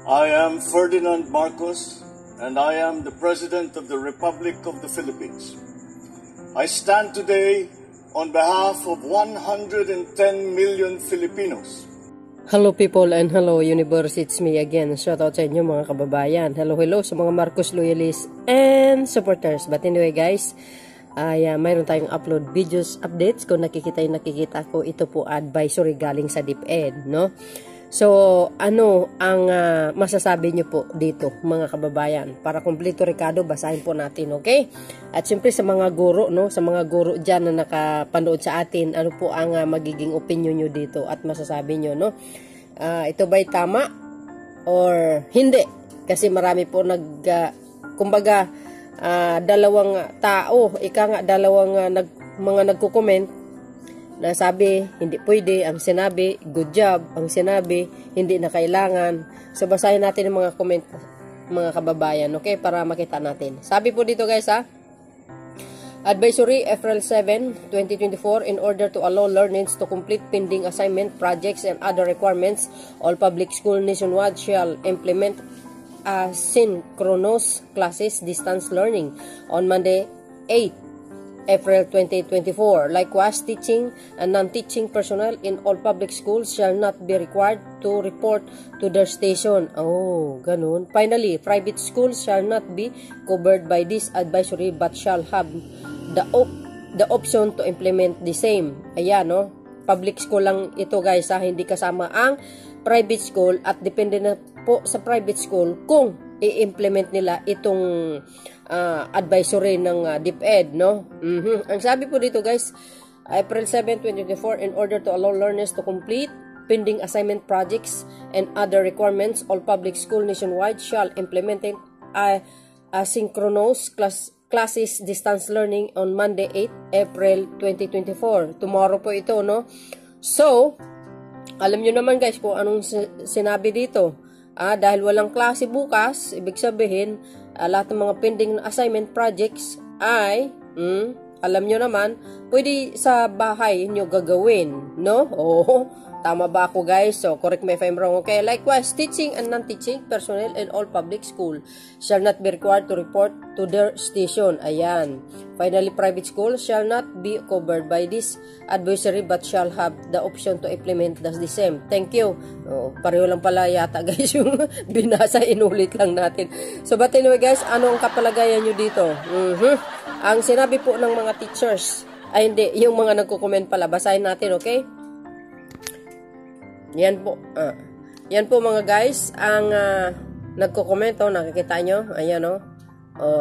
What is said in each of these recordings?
I am Ferdinand Marcos, and I am the President of the Republic of the Philippines. I stand today on behalf of 110 million Filipinos. Hello people and hello universe, it's me again. Shout out sa inyo mga kababayan. Hello sa mga Marcos loyalists and supporters. But anyway guys, mayroon tayong upload videos updates. Kung nakikita ko, ito po advisory galing sa DepEd, no? So, ano ang masasabi nyo po dito, mga kababayan? Para kumpleto Ricardo, basahin po natin, okay? At syempre sa mga guro, no? Sa mga guro dyan na nakapanood sa atin, ano po ang magiging opinion nyo dito at masasabi nyo, no? Ito ba'y tama or hindi? Kasi marami po kumbaga, dalawang tao, dalawang mga nagko-comment na sabi, hindi pwede, ang sinabi, good job, ang sinabi, hindi na kailangan. So, basahin natin ang mga comment, mga kababayan, okay? Para makita natin. Sabi po dito guys, Advisory, April 7, 2024, in order to allow learners to complete pending assignment, projects, and other requirements, all public school nationwide shall implement asynchronous classes distance learning on Monday, 8 April 2024. Likewise, teaching and non-teaching personnel in all public schools shall not be required to report to their station. Oh, ganun. Finally, private schools shall not be covered by this advisory but shall have the option to implement the same. Ayan, no? Public school lang ito guys, hindi kasama ang private school at depende na po sa private school kung i-implement nila itong advisory ng DepEd, no? Ang sabi po dito guys, April 7, 2024, in order to allow learners to complete pending assignment projects and other requirements, all public school nationwide shall implement asynchronous classes distance learning on Monday, 8 April 2024. Tomorrow po ito, no? So, alam nyo naman guys kung anong sinabi dito. Dahil walang klase bukas, ibig sabihin, lahat ng mga pending assignment projects ay, alam nyo naman, pwede sa bahay nyo gagawin, no? Oo, tama ba ako guys? So, correct me if I'm wrong, okay? Likewise, teaching and non-teaching personnel in all public school shall not be required to report to their station. Ayan. Finally, private schools shall not be covered by this advisory but shall have the option to implement the same. Thank you. Oh, pareho lang pala yata guys yung binasa, inulit lang natin. So, but anyway guys, ano ang kapalagayan nyo dito? Ang sinabi po ng mga teachers, ay hindi, yung mga nagko-comment pala, basahin natin, okay? Yan po. Yan po mga guys, ang nagko-comment, nakikita nyo, ayan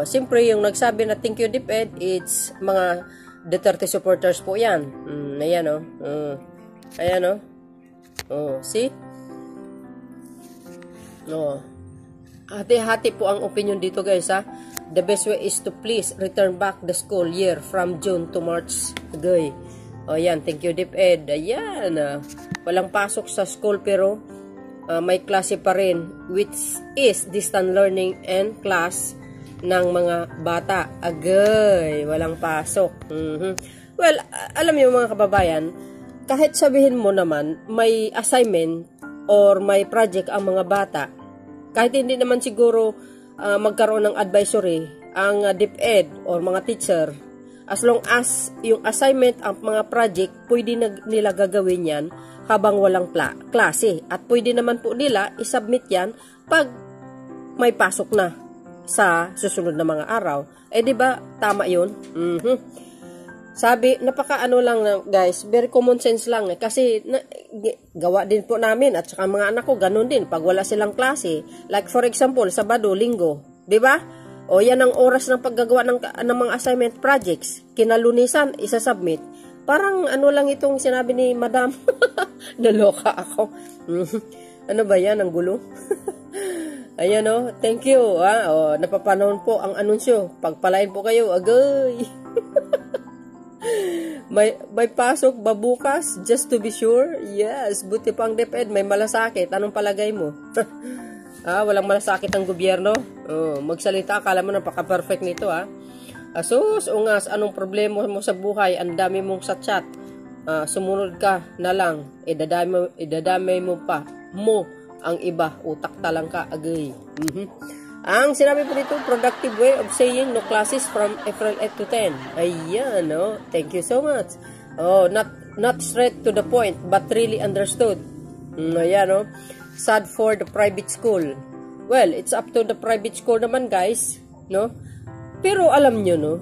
siyempre yung nagsabi na thank you DepEd, it's mga Duterte supporters po yan. Ayan ayan see? Hati-hati po ang opinion dito guys The best way is to please return back the school year from June to March. Agay. Ayan, thank you DepEd. Ayan, walang pasok sa school pero may klase pa rin which is distant learning and class ng mga bata. Agay, walang pasok. Well, alam niyo mga kababayan, kahit sabihin mo naman may assignment or may project ang mga bata, kahit hindi naman siguro magkaroon ng advisory ang DepEd or mga teacher, as long as yung assignment ang mga project, pwede nila gagawin yan habang walang klase. At pwede naman po nila isubmit yan pag may pasok na sa susunod na mga araw. Di ba tama yun? Sabi, napaka-ano lang guys, very common sense lang kasi gawa din po namin at saka mga anak ko ganun din pag wala silang klase. Like for example, Sabado, Linggo, di ba? O yan ang oras ng paggagawa ng mga assignment projects. Kinalunisan, isa-submit. Parang ano lang itong sinabi ni Madam. Naloka ako. Ano ba yan? Ang gulo? Ayan thank you. Napapanahon po ang anunsyo. Pagpalain po kayo. Agay. may pasok ba bukas? Just to be sure? Yes. Buti pang DepEd. May malasakit. Anong palagay mo? Walang malasakit ang gobyerno. Magsalita. Akala mo napaka-perfect nito Asus, ungas, anong problema mo sa buhay? Ang dami mong sa chat. Sumunod ka na lang. Idadamay mo pa. Ang iba, utak talang ka, agay. Ang sinabi po dito, productive way of saying no classes from April 8 to 10. Ayan, no? Thank you so much. Oh, not straight to the point, but really understood. Ayan, no? Sad for the private school. Well, it's up to the private school naman, guys, no? Pero alam nyo, no?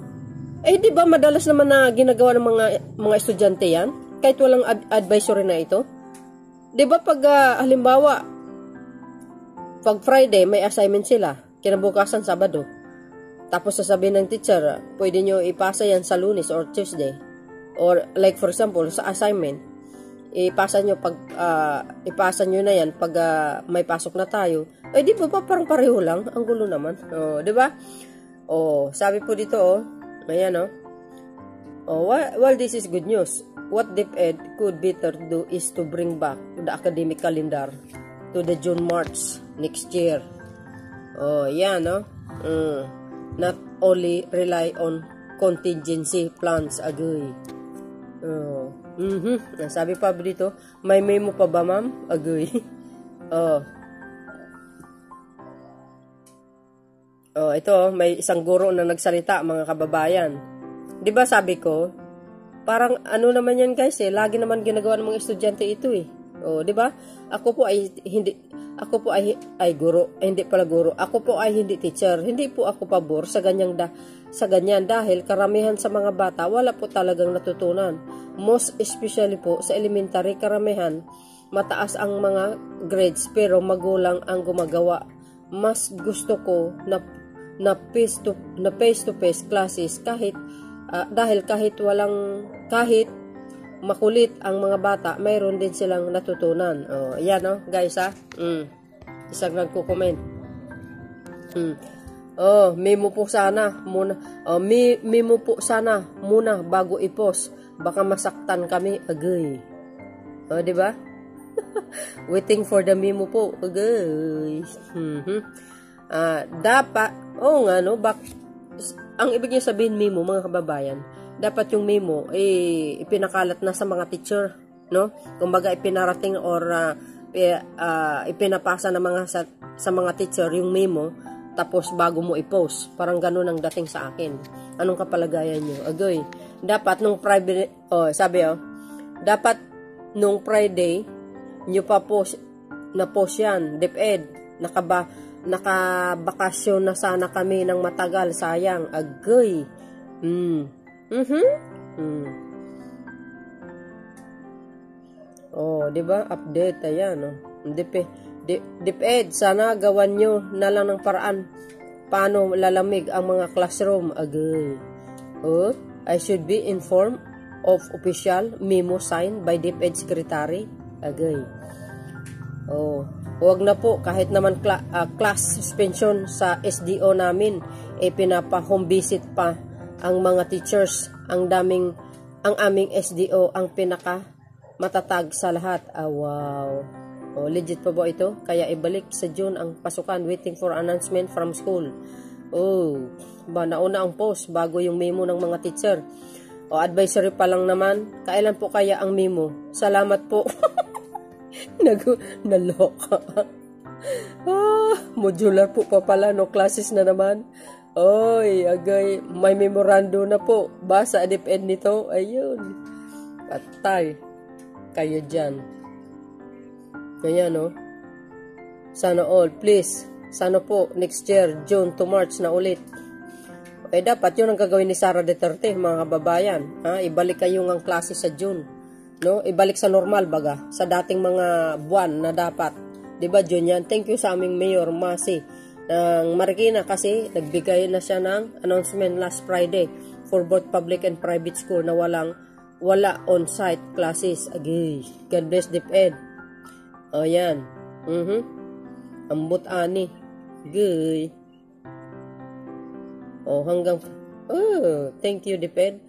Di ba madalas naman na ginagawa ng mga estudyante yan? Kahit walang advisory na ito? Di ba pag, halimbawa, pag Friday, may assignment sila, kinabukasan Sabado. Tapos sasabihin ng teacher, pwede nyo ipasa yan sa Lunes or Tuesday. Or like for example, sa assignment, ipasa nyo na yan pag may pasok na tayo. Di ba parang pareho lang? Ang gulo naman. Di ba? Sabi po dito, ayan, well, this is good news. What DepEd could better do is to bring back the academic calendar to the June-March next year. Yan, no? Not only rely on contingency plans, agoy. Sabi pa dito, may memo pa ba, ma'am? Agoy. Ito, may isang guro na nagsalita, mga kababayan. Di ba sabi ko, parang ano naman yan, guys, lagi naman ginagawa ng mga estudyante ito, di ba? Ako po ay guro, hindi pala guro. Ako po ay hindi teacher. Hindi po ako pabor sa ganyan dahil karamihan sa mga bata wala po talagang natutunan. Most especially po sa elementary, karamihan mataas ang mga grades pero magulang ang gumagawa. Mas gusto ko na face to face classes dahil kahit makulit ang mga bata, mayroon din silang natutunan. Ayan, no, guys, isang nagko-comment. Memo po sana muna. Memo po sana muna bago i-post. Baka masaktan kami, agay. Di ba? Waiting for the memo po, agay. Dapat, nga, no, ang ibig niya sabihin memo, mga kababayan, dapat yung memo ipinakalat na sa mga teacher, no? Kumbaga ipinarating or ipinapasa na sa mga teacher yung memo, tapos bago mo i-post. Parang ganun ang dating sa akin. Anong kapalagayan nyo? Agoy. Dapat nung Friday, dapat nung Friday nyo pa post yan, DepEd. Nakabakasyon na sana kami ng matagal, sayang. Agoy. Di ba? Update, ayan, DepEd, sana gawan nyo na lang ng paraan paano lalamig ang mga classroom, agay. I should be informed of official memo signed by DepEd Secretary, agay. Huwag na po, kahit naman class suspension sa SDO namin, pinapa-home visit pa ang mga teachers. Ang aming SDO ang pinaka matatag sa lahat. Wow. Legit pa ba ito? Kaya ibalik sa June ang pasukan, waiting for announcement from school. Nauna ang post bago yung memo ng mga teacher. Advisory pa lang naman. Kailan po kaya ang memo? Salamat po. Naloka. Modular po pa pala, no classes na naman. Agay, may memorando na po. Basa DepEd nito. Ayun. Patay. Kayo dyan. Ayan, no? Sana all, please. Sana po, next year, June to March na ulit. Dapat yun ang gagawin ni Sara Duterte, mga kababayan. Ibalik kayong ang klase sa June. No? Ibalik sa normal, baga. Sa dating mga buwan na dapat. Diba, June yan? Thank you sa aming Mayor Masi ng Marikina kasi nagbigay na siya ng announcement last Friday for both public and private school na wala on-site classes. Agay. God bless DepEd. Yan. Ambot ani. Gay. Hanggang thank you DepEd.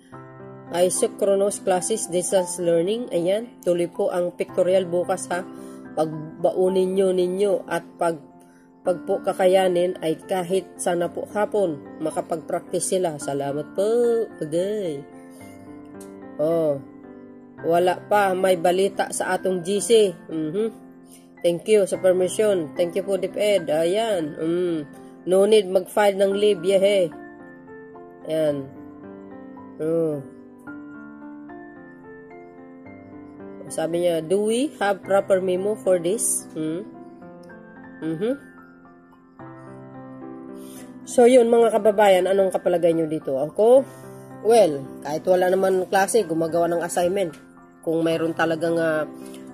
Isochronous classes, distance learning. Ayan. Tuloy po ang pictorial bukas, ha. Pagbaunin ninyo at pag po kakayanin ay kahit sana po hapon makapag-practice sila. Salamat po. Agay. Wala pa may balita sa atong GC. Thank you sa permission. Thank you po, DepEd. Ayan. No need mag-file ng leave, yehe. Ayan. Sabi niya, do we have proper memo for this? So yun mga kababayan, anong kapalagay nyo dito? Ako, well, kahit wala naman klase, gumagawa ng assignment. Kung mayroon talagang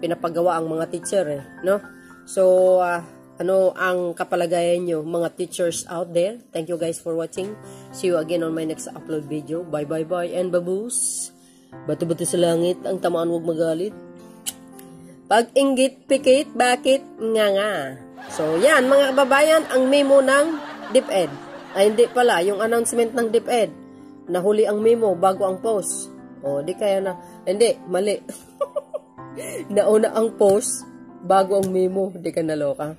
pinapagawa ang mga teacher, no? So, ano ang kapalagayan nyo, mga teachers out there? Thank you guys for watching. See you again on my next upload video. Bye bye bye and baboos. Bato-bato sa langit, ang tamaan huwag magalit. Pag inggit, pikit, bakit? Nga. So, yan mga kababayan, ang memo ng DepEd. Ay, hindi pala, yung announcement ng DepEd. Nahuli ang memo bago ang post. O, di kaya na, hindi, mali. Nauna ang post bago ang memo. Di ka naloka.